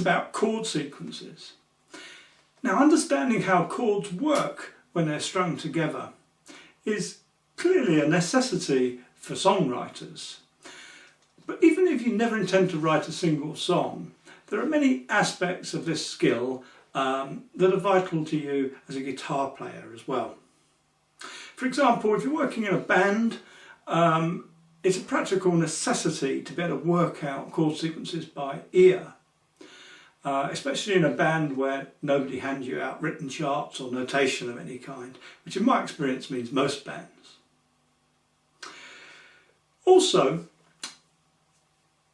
about chord sequences. Now, understanding how chords work when they're strung together is clearly a necessity for songwriters. But even if you never intend to write a single song, there are many aspects of this skill that are vital to you as a guitar player as well. For example, if you're working in a band, it's a practical necessity to be able to work out chord sequences by ear, especially in a band where nobody hands you out written charts or notation of any kind, which in my experience means most bands. Also,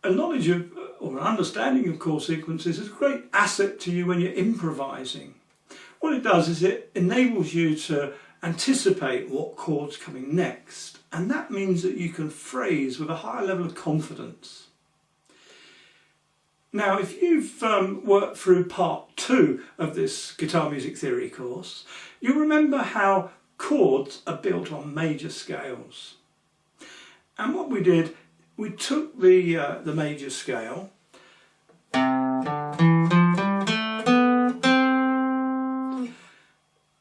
a knowledge of or an understanding of chord sequences is a great asset to you when you're improvising. What it does is it enables you to anticipate what chord's coming next, and that means that you can phrase with a higher level of confidence. Now, if you've worked through part 2 of this guitar music theory course, you'll remember how chords are built on major scales. And what we did, we took the major scale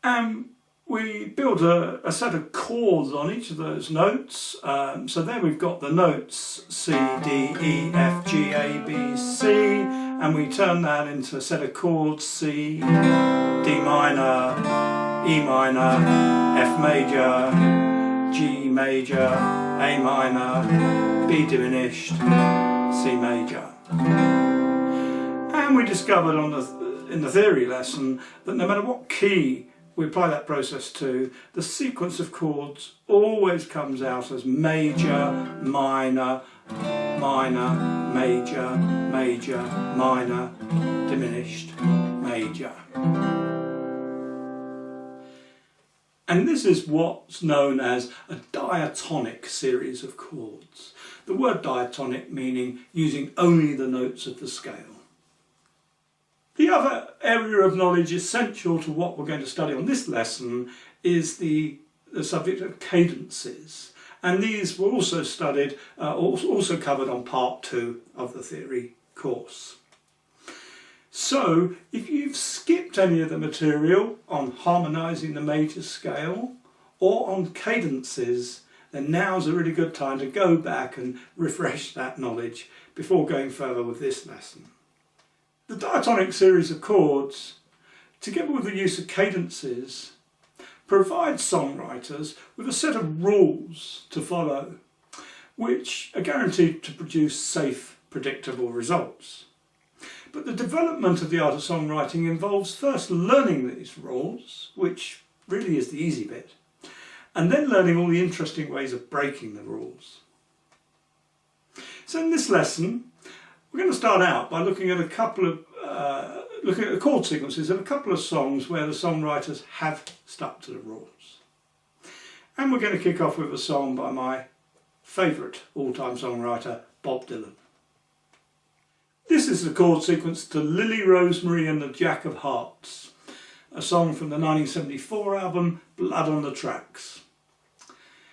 and we built a set of chords on each of those notes. So there we've got the notes C, D, E, F, G, A, B, C, and we turn that into a set of chords C, D minor, E minor, F major, G major, A minor, B diminished, C major. And we discovered in the theory lesson that no matter what key we apply that process to, the sequence of chords always comes out as major, minor, minor, major, major, minor, diminished, major. And this is what's known as a diatonic series of chords. The word diatonic meaning using only the notes of the scale. The other area of knowledge essential to what we're going to study on this lesson is the subject of cadences. And these were also studied, also covered on part 2 of the theory course. So, if you've skipped any of the material on harmonising the major scale or on cadences, then now's a really good time to go back and refresh that knowledge before going further with this lesson. The diatonic series of chords, together with the use of cadences, provides songwriters with a set of rules to follow, which are guaranteed to produce safe, predictable results. But the development of the art of songwriting involves first learning these rules, which really is the easy bit, and then learning all the interesting ways of breaking the rules. So in this lesson, we're going to start out by looking at the chord sequences of a couple of songs where the songwriters have stuck to the rules. And we're going to kick off with a song by my favourite all-time songwriter, Bob Dylan. This is the chord sequence to Lily Rosemary and the Jack of Hearts, a song from the 1974 album Blood on the Tracks.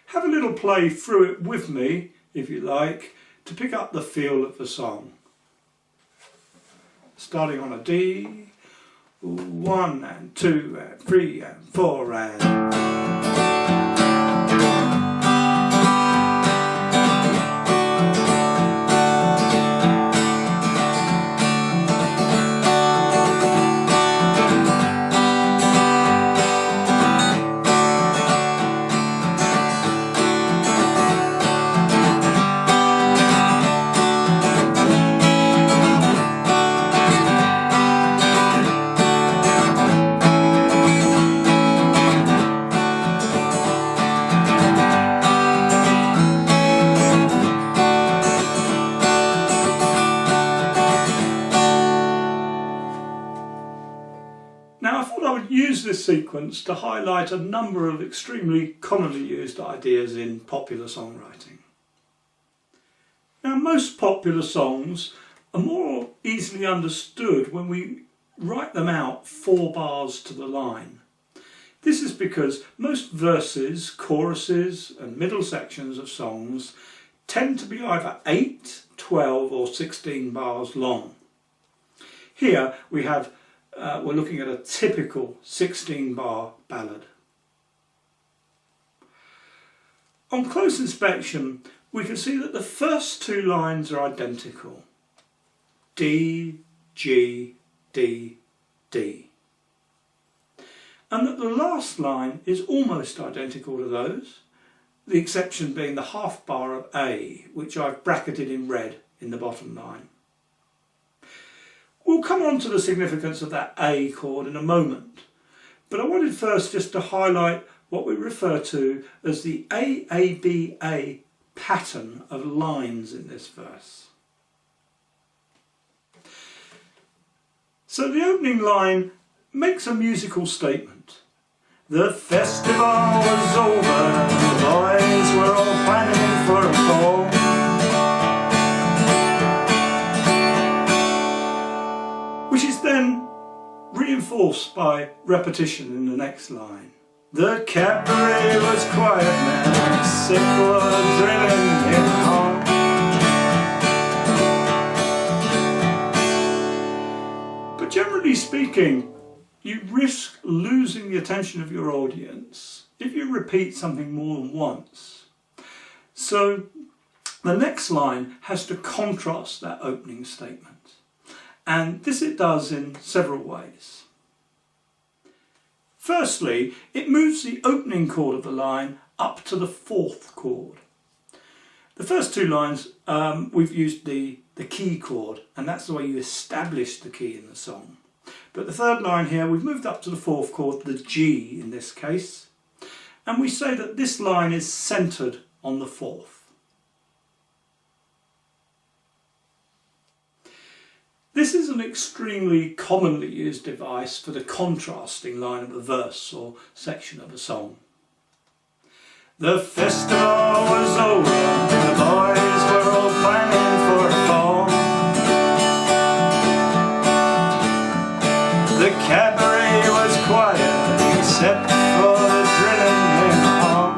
Have a little play through it with me, if you like, to pick up the feel of the song. Starting on a D, 1 and 2 and 3 and 4 and... Now, I thought I would use this sequence to highlight a number of extremely commonly used ideas in popular songwriting. Now, most popular songs are more easily understood when we write them out 4 bars to the line. This is because most verses, choruses and middle sections of songs tend to be either 8, 12 or 16 bars long. Here we have, we're looking at a typical 16-bar ballad. On close inspection, we can see that the first two lines are identical. D, G, D, D. And that the last line is almost identical to those, the exception being the half bar of A, which I've bracketed in red in the bottom line. We'll come on to the significance of that A chord in a moment, but I wanted first just to highlight what we refer to as the AABA pattern of lines in this verse. So the opening line makes a musical statement. The festival was over, the boys were all planning for a ball. Which is then reinforced by repetition in the next line. The cabaret was quiet now, sick were drilling in home. But generally speaking, you risk losing the attention of your audience if you repeat something more than once. So the next line has to contrast that opening statement. And this it does in several ways. Firstly, it moves the opening chord of the line up to the fourth chord. The first two lines we've used the key chord, and that's the way you establish the key in the song. But the third line here, we've moved up to the fourth chord, the G in this case, and we say that this line is centred on the fourth. This is an extremely commonly used device for the contrasting line of a verse or section of a song. The festival was over, the boys were all planning for a ball. The cabaret was quiet, except for the drilling in the hall.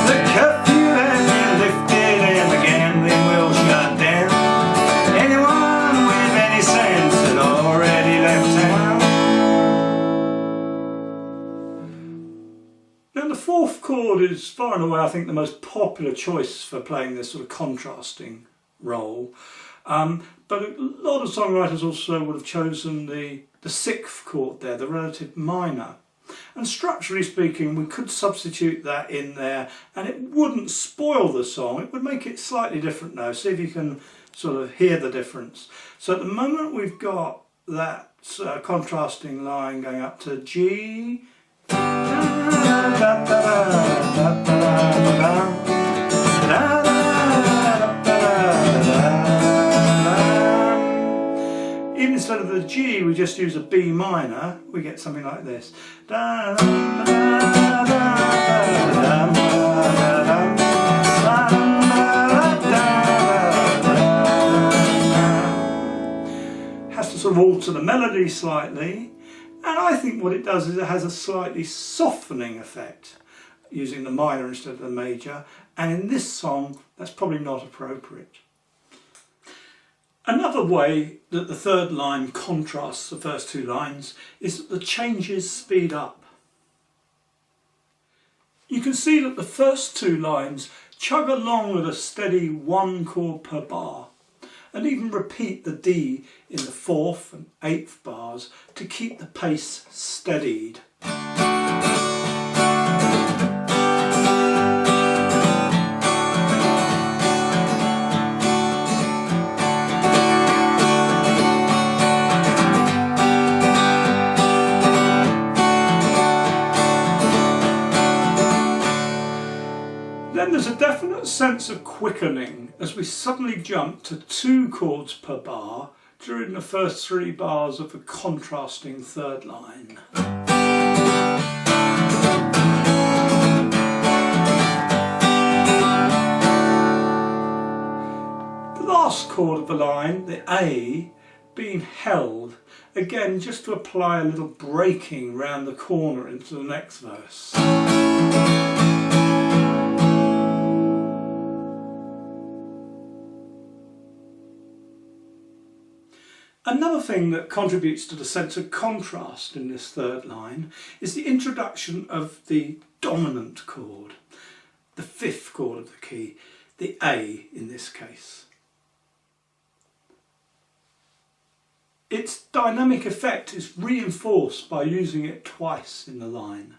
The curfew has been lifted and the gambling will shut down. Anyone with any sense had already left town. Now the fourth chord is far and away, I think, the most popular choice for playing this sort of contrasting role. But a lot of songwriters also would have chosen the sixth chord there, the relative minor. And structurally speaking, we could substitute that in there and it wouldn't spoil the song, it would make it slightly different now. See if you can sort of hear the difference. So at the moment we've got that contrasting line going up to G, even instead of the G, we just use a B minor, we get something like this. Has to sort of alter the melody slightly, and I think what it does is it has a slightly softening effect, using the minor instead of the major, and in this song that's probably not appropriate. Another way that the third line contrasts the first two lines is that the changes speed up. You can see that the first two lines chug along at a steady one chord per bar and even repeat the D in the fourth and eighth bars to keep the pace steadied. Then there's a definite sense of quickening as we suddenly jump to 2 chords per bar during the first 3 bars of the contrasting third line. The last chord of the line, the A, being held, again just to apply a little breaking round the corner into the next verse. Another thing that contributes to the sense of contrast in this third line is the introduction of the dominant chord, the fifth chord of the key, the A in this case. Its dynamic effect is reinforced by using it twice in the line.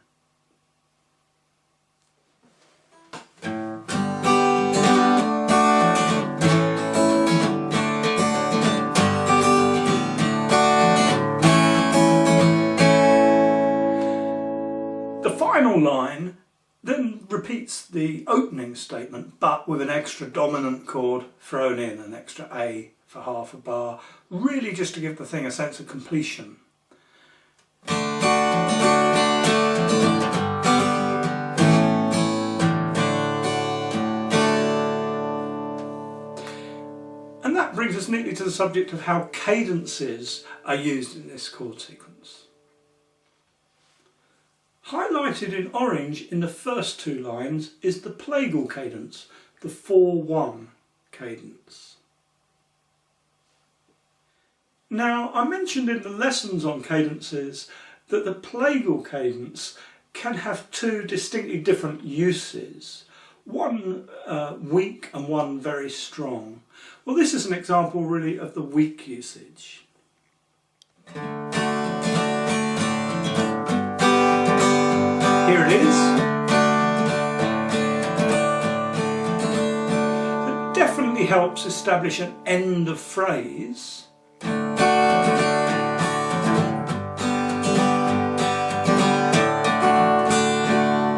The final line then repeats the opening statement, but with an extra dominant chord thrown in, an extra A for half a bar, really just to give the thing a sense of completion. And that brings us neatly to the subject of how cadences are used in this chord sequence. Highlighted in orange in the first two lines is the plagal cadence, the 4-1 cadence. Now, I mentioned in the lessons on cadences that the plagal cadence can have two distinctly different uses, one weak and one very strong. Well, this is an example really of the weak usage. Here it is. It definitely helps establish an end of phrase.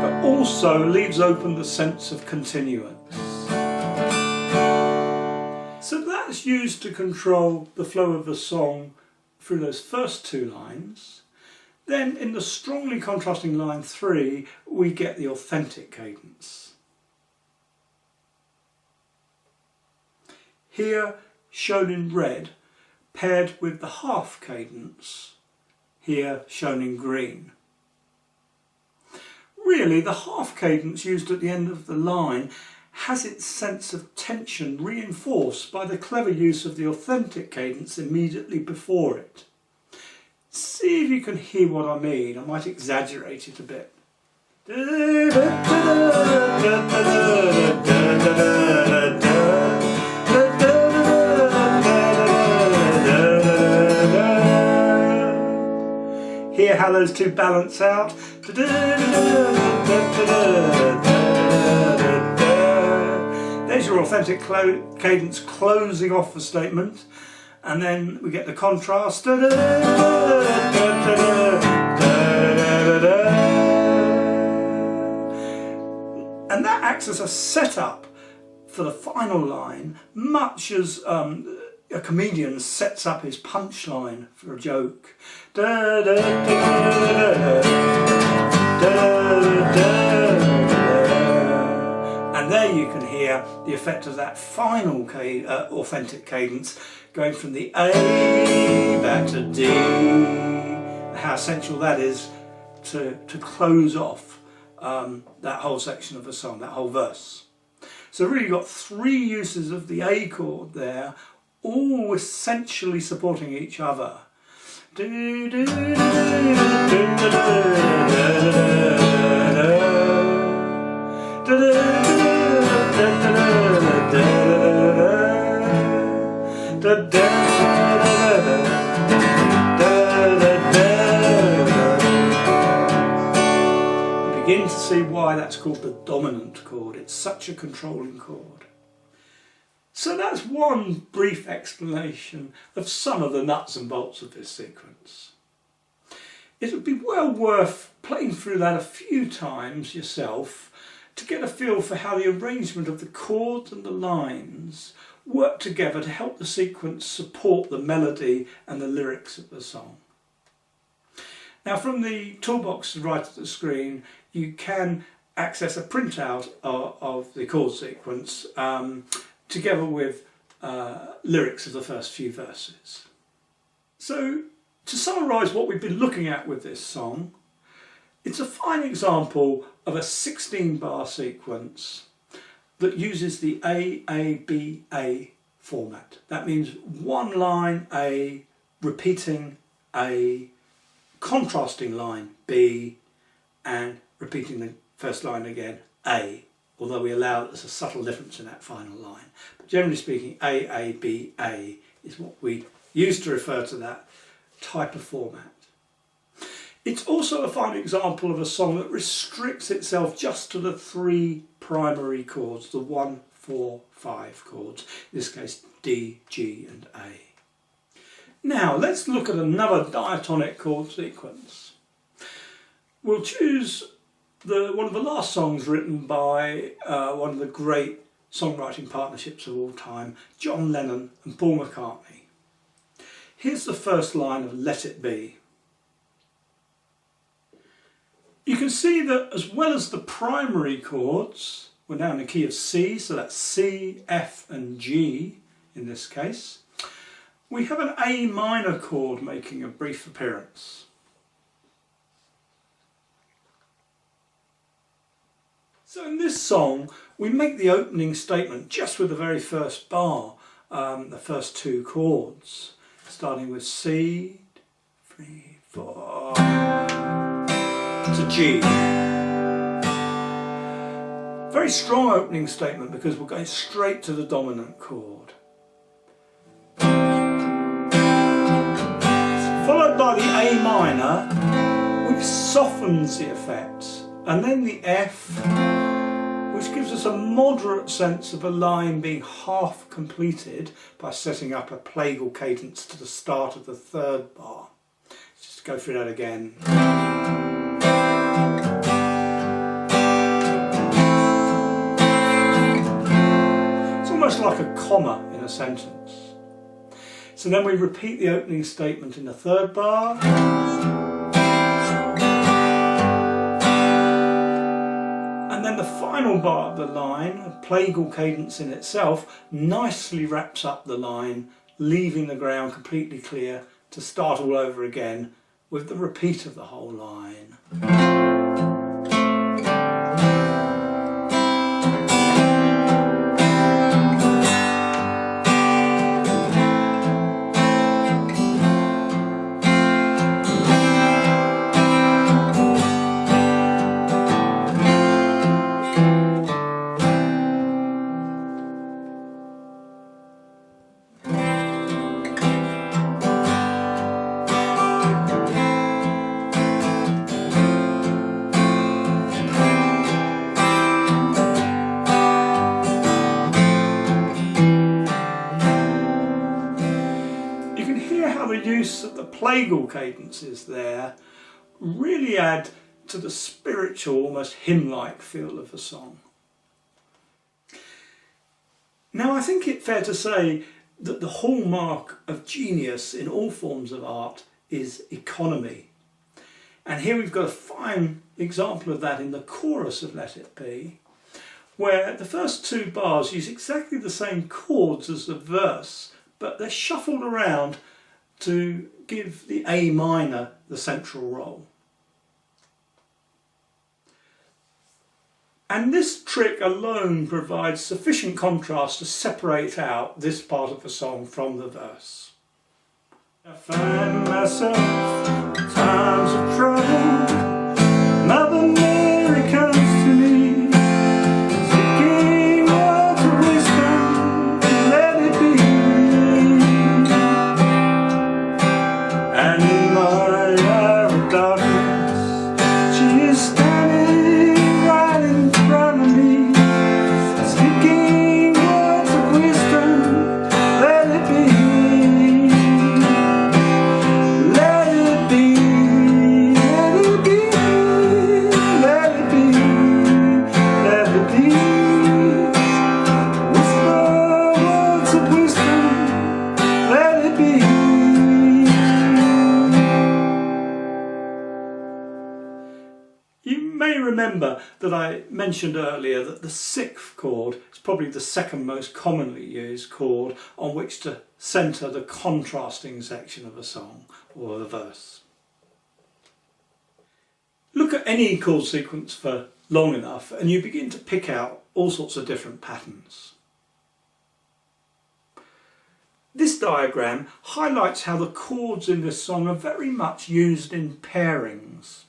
But also leaves open the sense of continuance. So that's used to control the flow of the song through those first two lines. Then in the strongly contrasting line 3, we get the authentic cadence. Here shown in red, paired with the half cadence, here shown in green. Really, the half cadence used at the end of the line has its sense of tension reinforced by the clever use of the authentic cadence immediately before it. See if you can hear what I mean. I might exaggerate it a bit. Hear how those two balance out? There's your authentic cadence closing off the statement. And then we get the contrast. And that acts as a setup for the final line, much as a comedian sets up his punchline for a joke. And there you can hear the effect of that final authentic cadence going from the A back to D. How essential that is to close off that whole section of the song, that whole verse. So really got three uses of the A chord there, all essentially supporting each other. You begin to see why that's called the dominant chord. It's such a controlling chord. So that's one brief explanation of some of the nuts and bolts of this sequence. It would be well worth playing through that a few times yourself to get a feel for how the arrangement of the chords and the lines work together to help the sequence support the melody and the lyrics of the song. Now, from the toolbox right at the screen, you can access a printout of the chord sequence together with lyrics of the first few verses. So, to summarise what we've been looking at with this song, it's a fine example of a 16-bar sequence that uses the A-A-B-A format. That means one line A, repeating a contrasting line, B, and repeating the first line again, A, although we allow that there's a subtle difference in that final line. But generally speaking, A, B, A is what we use to refer to that type of format. It's also a fine example of a song that restricts itself just to the three primary chords, the 1, 4, 5 chords, in this case D, G and A. Now let's look at another diatonic chord sequence. We'll choose one of the last songs written by one of the great songwriting partnerships of all time, John Lennon and Paul McCartney. Here's the first line of Let It Be. You can see that as well as the primary chords, we're now in the key of C, so that's C, F and G in this case, we have an A minor chord making a brief appearance. So in this song we make the opening statement just with the very first bar, the first two chords, starting with C, 3, 4, to G. Very strong opening statement because we're going straight to the dominant chord. Followed by the A minor, which softens the effect, and then the F, which gives us a moderate sense of a line being half completed by setting up a plagal cadence to the start of the third bar. Let's just go through that again. It's almost like a comma in a sentence. So then we repeat the opening statement in the third bar. And then the final bar of the line, a plagal cadence in itself, nicely wraps up the line, leaving the ground completely clear to start all over again with the repeat of the whole line. Of the plagal cadences there really add to the spiritual, almost hymn-like feel of the song. Now I think it fair to say that the hallmark of genius in all forms of art is economy, and here we've got a fine example of that in the chorus of Let It Be, where the first two bars use exactly the same chords as the verse, but they're shuffled around to give the A minor the central role. And this trick alone provides sufficient contrast to separate out this part of the song from the verse. I find myself in times of trouble, Mother Mary comes to me, seeking words of wisdom, let it be. And in my hour of darkness, she is standing right in front of me, speaking words of wisdom, let it be. Let it be, let it be, let it be, let it be. Whisper words of wisdom, let it be. You may remember that I mentioned earlier that the sixth chord is probably the second most commonly used chord on which to centre the contrasting section of a song or a verse. Look at any chord sequence for long enough and you begin to pick out all sorts of different patterns. This diagram highlights how the chords in this song are very much used in pairings.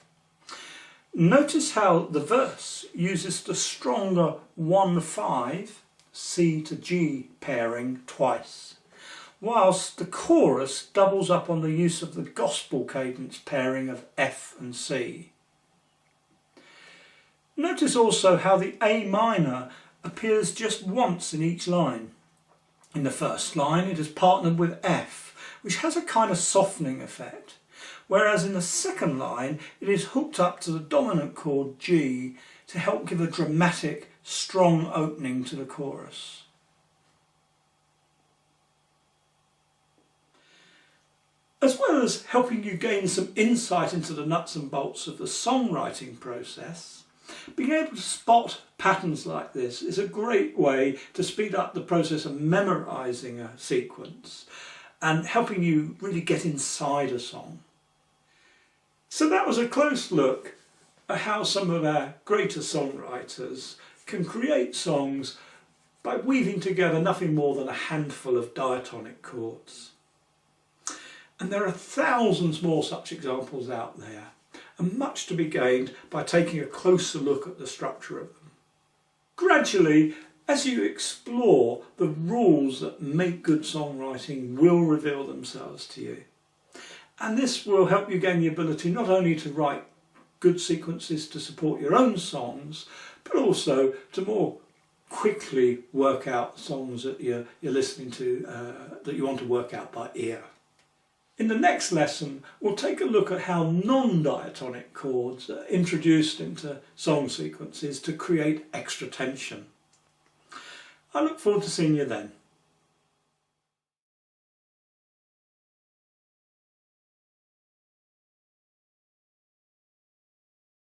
Notice how the verse uses the stronger 1-5 C to G pairing twice, whilst the chorus doubles up on the use of the gospel cadence pairing of F and C. Notice also how the A minor appears just once in each line. In the first line it is partnered with F, which has a kind of softening effect, whereas in the second line it is hooked up to the dominant chord G to help give a dramatic, strong opening to the chorus. As well as helping you gain some insight into the nuts and bolts of the songwriting process, being able to spot patterns like this is a great way to speed up the process of memorising a sequence and helping you really get inside a song. So that was a close look at how some of our greater songwriters can create songs by weaving together nothing more than a handful of diatonic chords. And there are thousands more such examples out there, and much to be gained by taking a closer look at the structure of them. Gradually, as you explore, the rules that make good songwriting will reveal themselves to you. And this will help you gain the ability not only to write good sequences to support your own songs, but also to more quickly work out songs that you're listening to, that you want to work out by ear. In the next lesson, we'll take a look at how non-diatonic chords are introduced into song sequences to create extra tension. I look forward to seeing you then.